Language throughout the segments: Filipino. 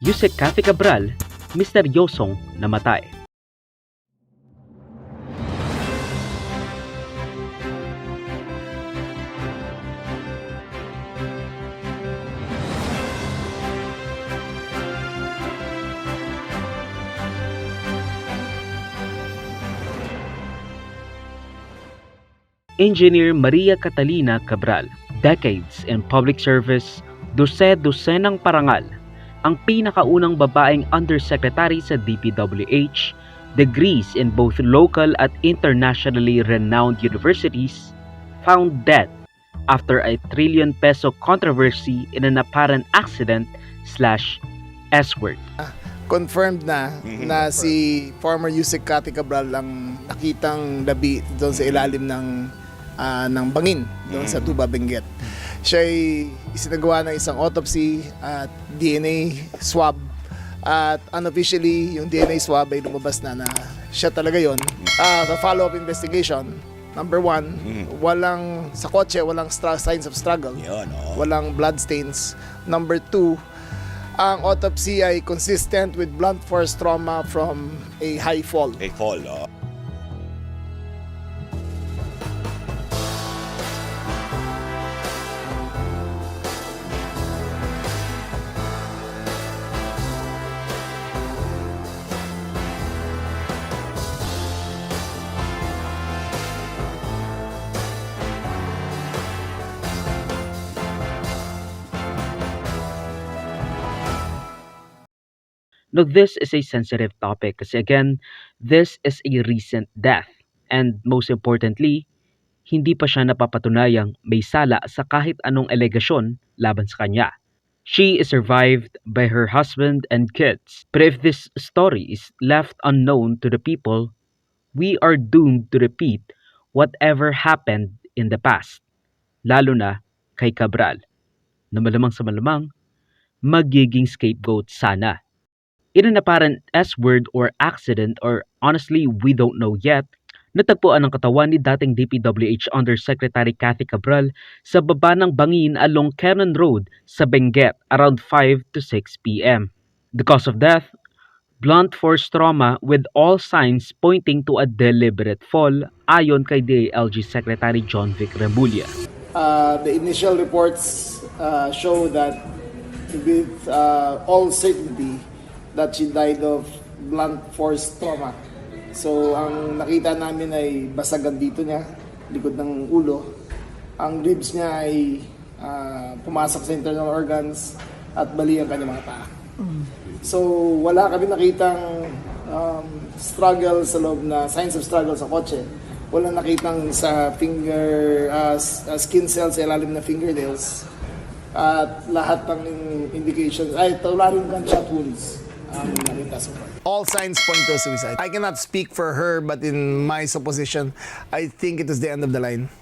Yusek Cathy Cabral, misteryosong namatay. Engineer Maria Catalina Cabral, decades in public service, dose-dosenang parangal, ang pinakaunang babaeng undersecretary sa DPWH, degrees in both local at internationally renowned universities, found dead after a trillion-peso controversy in an apparent accident/S-word. Confirmed na si former Yusek Cathy Cabral ang nakitang labi doon sa ilalim ng bangin doon sa Tuba, Benguet. Siya ay isinagawa ng isang autopsy at DNA swab, at unofficially yung DNA swab ay lumabas na siya talaga yon. Sa follow-up investigation, number one, walang sa kotse, walang signs of struggle, walang blood stains. Number two, ang autopsy ay consistent with blunt force trauma from a high fall. A fall, oh. Now, this is a sensitive topic kasi again, this is a recent death. And most importantly, hindi pa siya napapatunayang may sala sa kahit anong alegasyon laban sa kanya. She is survived by her husband and kids. But if this story is left unknown to the people, we are doomed to repeat whatever happened in the past. Lalo na kay Cabral, na malamang sa malamang, magiging scapegoat sana. In an apparent S-word or accident, or honestly, we don't know yet, natagpuan ang katawan ni dating DPWH Undersecretary Cathy Cabral sa baba ng bangin along Cannon Road sa Benguet around 5 to 6 p.m. The cause of death? Blunt force trauma with all signs pointing to a deliberate fall ayon kay DILG Secretary John Vic Remulla. The initial reports show that with all certainty that she died of blunt force trauma. So, ang nakita namin ay basagan dito niya, likod ng ulo. Ang ribs niya ay pumasok sa internal organs at bali ang kanyang mga paa. So, wala kami nakitang struggle sa loob na signs of struggle sa kotse. Wala nakitang sa finger, skin cells sa ilalim na fingernails. At lahat ng indications, wala rin gunshot wounds. All signs point to suicide. I cannot speak for her, but in my supposition, I think it is the end of the line.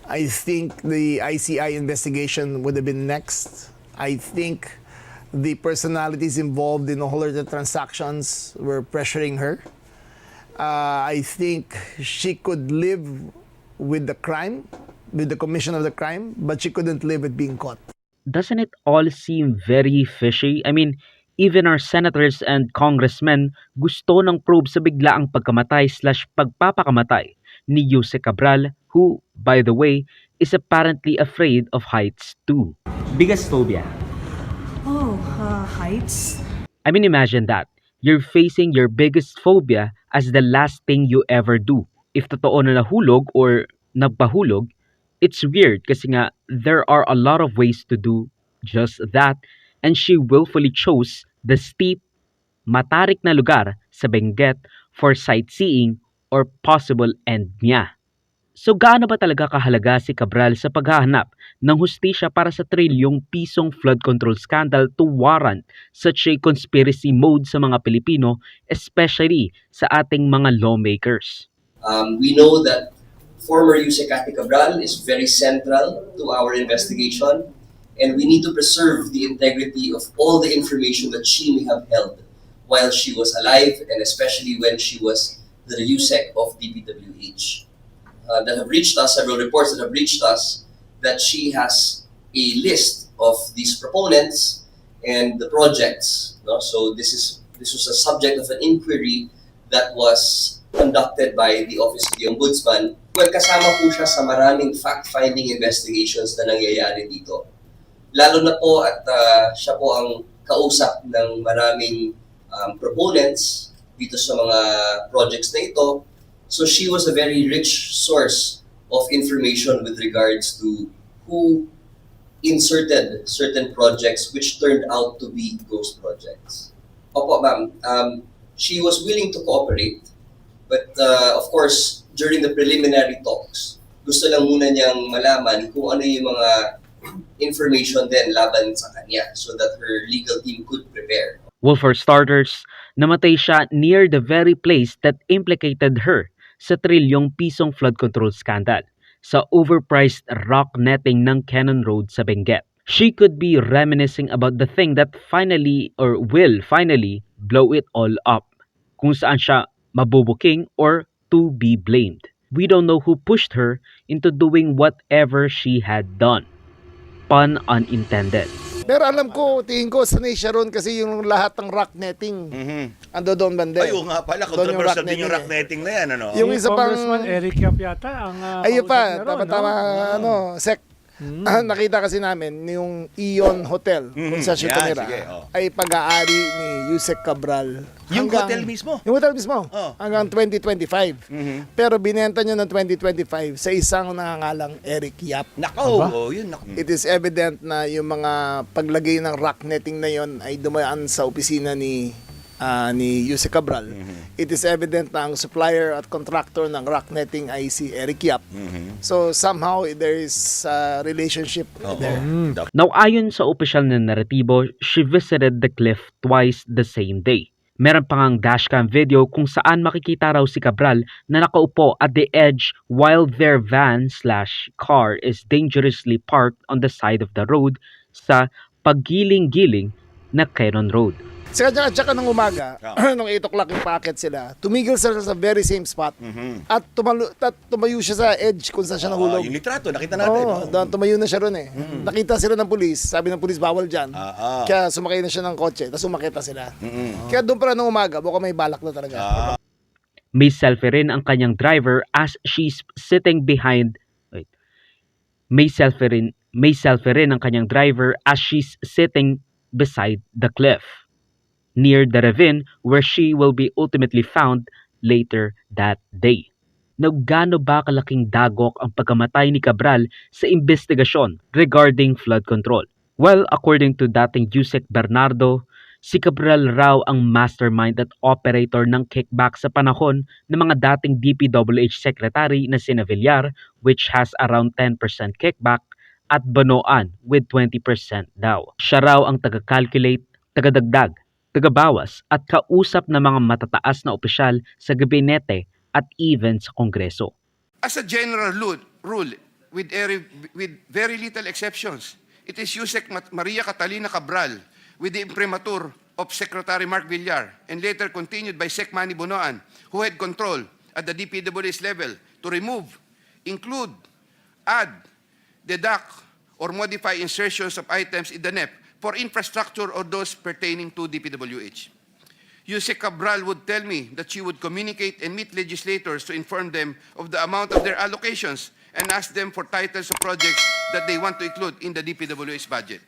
I think the ICI investigation would have been next. I think the personalities involved in all of the transactions were pressuring her. I think she could live with the crime, with the commission of the crime, but she couldn't live with being caught. Doesn't it all seem very fishy? I mean, even our senators and congressmen gusto ng probe sa biglaang pagkamatay/pagpapakamatay ni Yusek Cabral, who, by the way, is apparently afraid of heights too. Biggest phobia? Heights? I mean, imagine that. You're facing your biggest phobia as the last thing you ever do. If totoo na nahulog or nagpahulog, it's weird kasi nga there are a lot of ways to do just that, and she willfully chose the steep, matarik na lugar sa Benguet for sightseeing or possible end niya. So gaano ba talaga kahalaga si Cabral sa paghahanap ng hustisya para sa trilyong pisong flood control scandal to warrant such a conspiracy mode sa mga Pilipino, especially sa ating mga lawmakers? We know that former Yusek Cathy Cabral is very central to our investigation, and we need to preserve the integrity of all the information that she may have held while she was alive, and especially when she was the Yusek of DPWH. That have reached us, several reports that have reached us, that she has a list of these proponents and the projects. No? So this was a subject of an inquiry that was conducted by the Office of the Ombudsman. Well, kasama po siya sa maraming fact-finding investigations na nangyayari dito. Lalo na po at siya po ang kausap ng maraming proponents dito sa mga projects na ito. So she was a very rich source of information with regards to who inserted certain projects which turned out to be ghost projects. Opo, ma'am. She was willing to cooperate, but of course, during the preliminary talks, gusto lang muna niyang malaman kung ano yung mga information din laban sa kanya so that her legal team could prepare. Well, for starters, namatay siya near the very place that implicated her sa trilyong pisong flood control scandal sa overpriced rock netting ng Cannon Road sa Benguet. She could be reminiscing about the thing that finally or will finally blow it all up, kung saan siya mabubuking or to be blamed. We don't know who pushed her into doing whatever she had done. Pun unintended. Pero alam ko, tingin ko, sanay siya ron kasi yung lahat ng rock netting, ando doon bande. Ay, oo nga pala, Doon yung controversial rock din yung rock netting netting na yan, ano? Yung isa pang... Congressman Eric Yap yata ang Ayun kausap pa, niya ron, tama-tama, no? Sec. Nakita kasi namin yung Ion Hotel kung saan siya Yan, tumira sige, oh. ay pag-aari ni Yusek Cabral. Yung hotel mismo? Yung hotel mismo. Oh. Hanggang 2025. Pero binenta niya ng 2025 sa isang nangangalang Eric Yap. Nako, oh, yun. Nako. It is evident na yung mga paglagay ng rock netting na yon ay dumaan sa opisina ni Yusek Cabral. It is evident na ang supplier at contractor ng rock netting ay si Eric Yap. So somehow there is a relationship there. Now, ayon sa opisyal na naratibo, she visited the cliff twice the same day. Meron pa ngang dashcam video kung saan makikita raw si Cabral na nakaupo at the edge while their van/car is dangerously parked on the side of the road sa paggiling-giling na Cannon Road. Tsaka ng umaga, nung 8 o'clock yung packet sila, tumigil sila sa very same spot at tumayo siya sa edge kung saan siya nahulog. Yung litrato, nakita natin. Oo, doon tumayo na siya ron eh. Nakita sila ng pulis, sabi ng pulis bawal dyan. Kaya sumakay na siya ng kotse, tapos umakita sila. Kaya doon pala nung umaga, baka may balak na talaga. May selfie rin ang kanyang driver as she's sitting behind. May selfie rin ang kanyang driver as she's sitting beside the cliff near the ravine where she will be ultimately found later that day. Now, gaano ba kalaking dagok ang pagkamatay ni Cabral sa investigasyon regarding flood control? Well, according to dating Yusek Bernardo, si Cabral raw ang mastermind at operator ng kickback sa panahon ng mga dating DPWH Secretary na sina Villar, which has around 10% kickback, at Bonoan with 20% daw. Siya raw ang taga-calculate, taga-dagdag, taga-bawas at kausap ng mga matataas na opisyal sa gabinete at even sa Kongreso. As a general rule, with very little exceptions, it is Yusek Maria Catalina Cabral with the imprimatur of Secretary Mark Villar and later continued by Sec Manny Bonoan, who had control at the DPWH level to remove, include, add, deduct, or modify insertions of items in the NEP for infrastructure or those pertaining to DPWH. Yusek Cabral would tell me that she would communicate and meet legislators to inform them of the amount of their allocations and ask them for titles of projects that they want to include in the DPWH budget.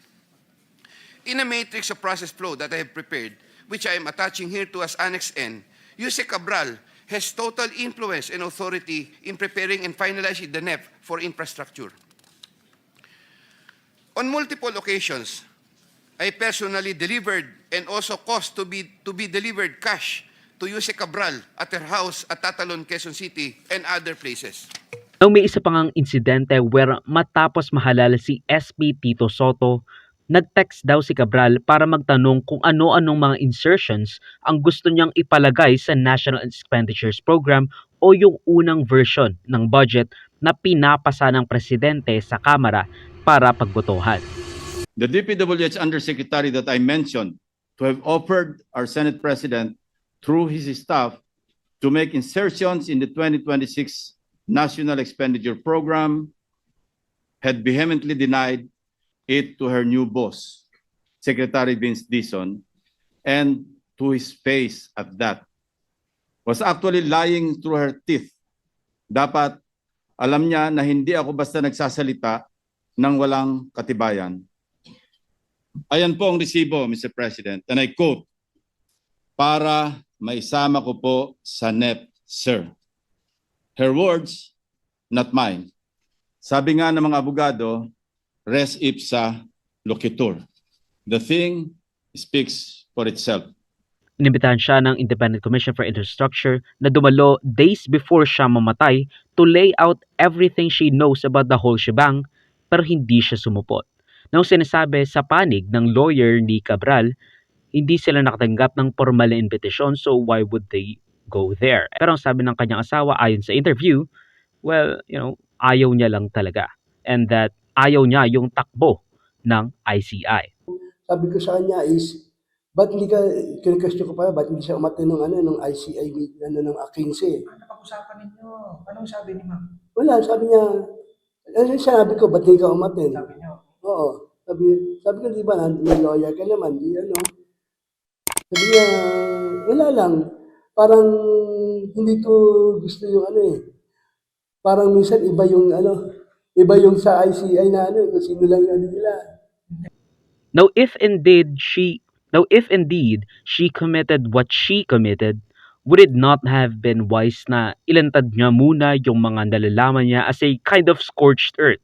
In a matrix of process flow that I have prepared, which I am attaching here to as Annex N, Yusek Cabral has total influence and authority in preparing and finalizing the NEP for infrastructure. On multiple occasions, I personally delivered and also caused to be delivered cash to Yusek Cabral at her house at Tatalon, Quezon City and other places. Now, may isa pa ngang insidente where matapos mahalal si SP Tito Soto, nag-text daw si Cabral para magtanong kung ano-anong mga insertions ang gusto niyang ipalagay sa National Expenditures Program o yung unang version ng budget na pinapasa ng presidente sa Kamara para pagbotohan. The DPWH Undersecretary that I mentioned to have offered our Senate President through his staff to make insertions in the 2026 National Expenditure Program had vehemently denied it to her new boss, Secretary Vince Dizon, and to his face at that, was actually lying through her teeth. Dapat alam niya na hindi ako basta nagsasalita ng walang katibayan. Ayan po ang resibo, Mr. President, and I quote, para maisama ko po sa NEP, sir. Her words, not mine. Sabi nga ng mga abogado, res ipsa loquitur. The thing speaks for itself. Inimbitahan siya ng Independent Commission for Infrastructure na dumalo days before siya mamatay to lay out everything she knows about the whole shebang, pero hindi siya sumupot. Nang sinasabi sa panig ng lawyer ni Cabral, hindi sila nakatanggap ng formal na invitation, so why would they go there? Pero ang sabi ng kanyang asawa ayon sa interview, well, ayaw niya lang talaga. And that ayaw niya yung takbo ng ICI. Sabi ko sa kanya is, ba't hindi ka, kinukestyon ko pa, ba't hindi siya umatin ng ICI, ng 15? Napag-usapan ninyo. Anong sabi ni ma'am? Wala, sabi niya, sinabi ko, ba't hindi ka umatin? Sabi niyo. Oo. Sabi ko, di ba, may lawyer ka naman, di ano. Sabi niya, wala lang. Parang hindi ko gusto yung Parang minsan iba yung sa ICI na kung sino lang nila. Now if indeed she committed what she committed, would it not have been wise na ilantad niya muna yung mga nalalaman niya as a kind of scorched earth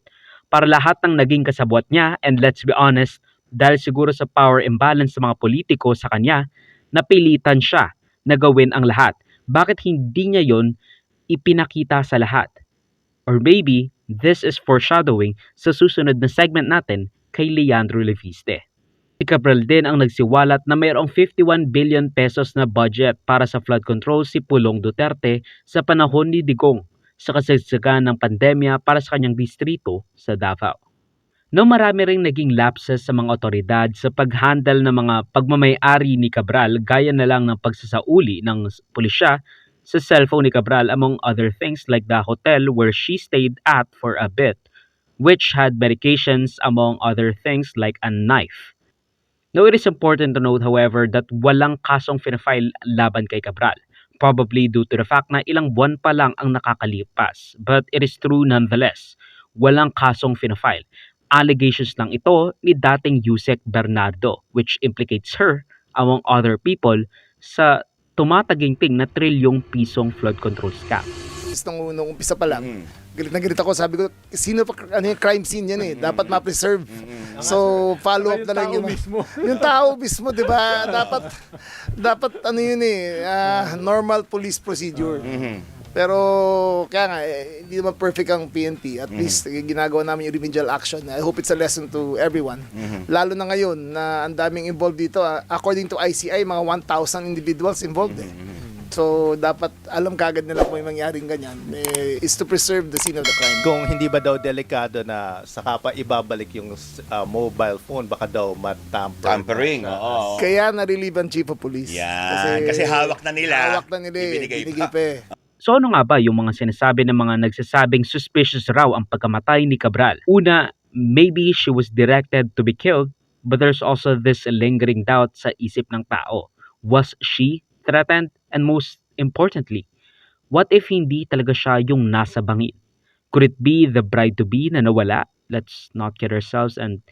para lahat ng naging kasabwat niya, and let's be honest, dahil siguro sa power imbalance sa mga politiko sa kanya, napilitan siya na gawin ang lahat. Bakit hindi niya yon ipinakita sa lahat? Or maybe this is foreshadowing sa susunod na segment natin kay Leandro Leviste. Si Cabral din ang nagsiwalat na mayroong 51 billion pesos na budget para sa flood control si Pulong Duterte sa panahon ni Digong sa kasagsagan ng pandemya para sa kanyang distrito sa Davao. No, marami ring naging lapses sa mga otoridad sa paghandle ng mga pagmamay-ari ni Cabral gaya na lang ng pagsasauli ng pulisya sa cellphone ni Cabral, among other things like the hotel where she stayed at for a bit, which had medications among other things like a knife. Now, it is important to note, however, that walang kasong finafile laban kay Cabral, probably due to the fact na ilang buwan pa lang ang nakakalipas. But it is true nonetheless, walang kasong finafile. Allegations lang ito ni dating Yusek Bernardo, which implicates her, among other people, sa tumataginting na trilyong pisong flood control scam. Nung umpisa pa lang, galit na galit ako. Sabi ko, sino pa, yung crime scene yan eh. Dapat ma-preserve. So, follow up na lang yun. Yung tao mismo, di ba? Dapat yun eh, normal police procedure. Pero, kaya nga, hindi naman perfect ang PNP. At least, ginagawa namin yung remedial action. I hope it's a lesson to everyone. Lalo na ngayon, na ang daming involved dito. According to ICI, mga 1,000 individuals involved eh. So, dapat alam kagad nila kung may mangyaring ganyan is to preserve the scene of the crime. Kung hindi ba daw delikado na saka pa ibabalik yung mobile phone, baka daw Tampering, oo. Kaya na-relieve ang chief of police. Yan. Kasi hawak na nila. Hawak na nila eh. Ibinigay Binigay pa. pa eh. So ano nga ba yung mga sinasabi ng mga nagsasabing suspicious raw ang pagkamatay ni Cabral? Una, maybe she was directed to be killed, but there's also this lingering doubt sa isip ng tao. Was she threatened? And most importantly, what if hindi talaga siya yung nasa bangin? Could it be the bride-to-be na nawala? Let's not kid ourselves and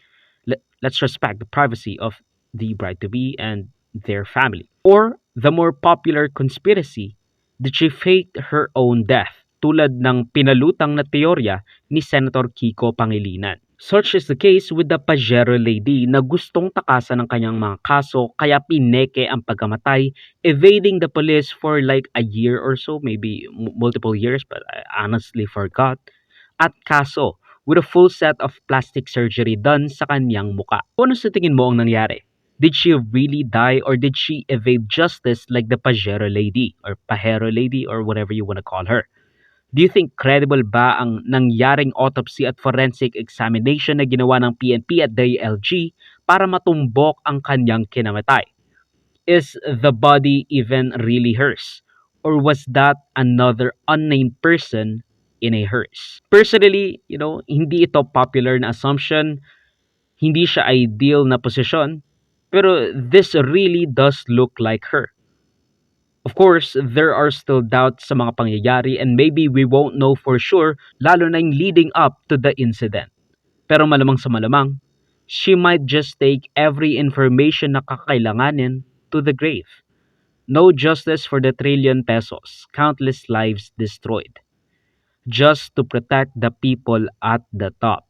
let's respect the privacy of the bride-to-be and their family. Or the more popular conspiracy, did she fake her own death? Tulad ng pinalutang na teorya ni Senator Kiko Pangilinan. Such is the case with the Pajero lady na gustong takasan ng kanyang mga kaso kaya pineke ang pagkamatay, evading the police for like a year or so, maybe multiple years, but I honestly forgot. At kaso, with a full set of plastic surgery done sa kanyang muka. Ano sa tingin mo ang nangyari? Did she really die or did she evade justice like the Pajero lady or Pajero lady or whatever you want to call her? Do you think credible ba ang nangyaring autopsy at forensic examination na ginawa ng PNP at DILG para matumbok ang kanyang kinamatay? Is the body even really hers? Or was that another unnamed person in a hearse? Personally, hindi ito popular na assumption. Hindi siya ideal na posisyon. Pero this really does look like her. Of course, there are still doubts sa mga pangyayari and maybe we won't know for sure lalo na yung leading up to the incident. Pero malamang sa malamang, she might just take every information na kakailanganin to the grave. No justice for the trillion pesos, countless lives destroyed. Just to protect the people at the top.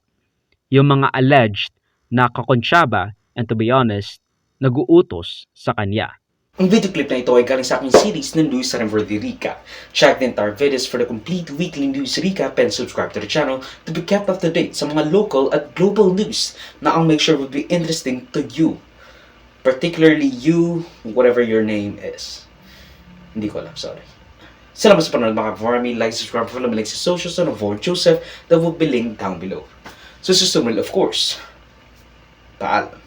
Yung mga alleged na kakonsyaba and to be honest, naguutos sa kanya. Ang video clip na ito ay galing sa aking series ng News sa Verdi Rica. Check the entire videos for the complete weekly news recap and subscribe to the channel to be kept up to date sa mga local at global news na I'll make sure will be interesting to you. Particularly you, whatever your name is. Hindi ko alam, sorry. Salamat sa panonood mga ka-farmy. Like, subscribe, follow me like sa socials and avoid Joseph that will be linked down below. So, of course, paalam.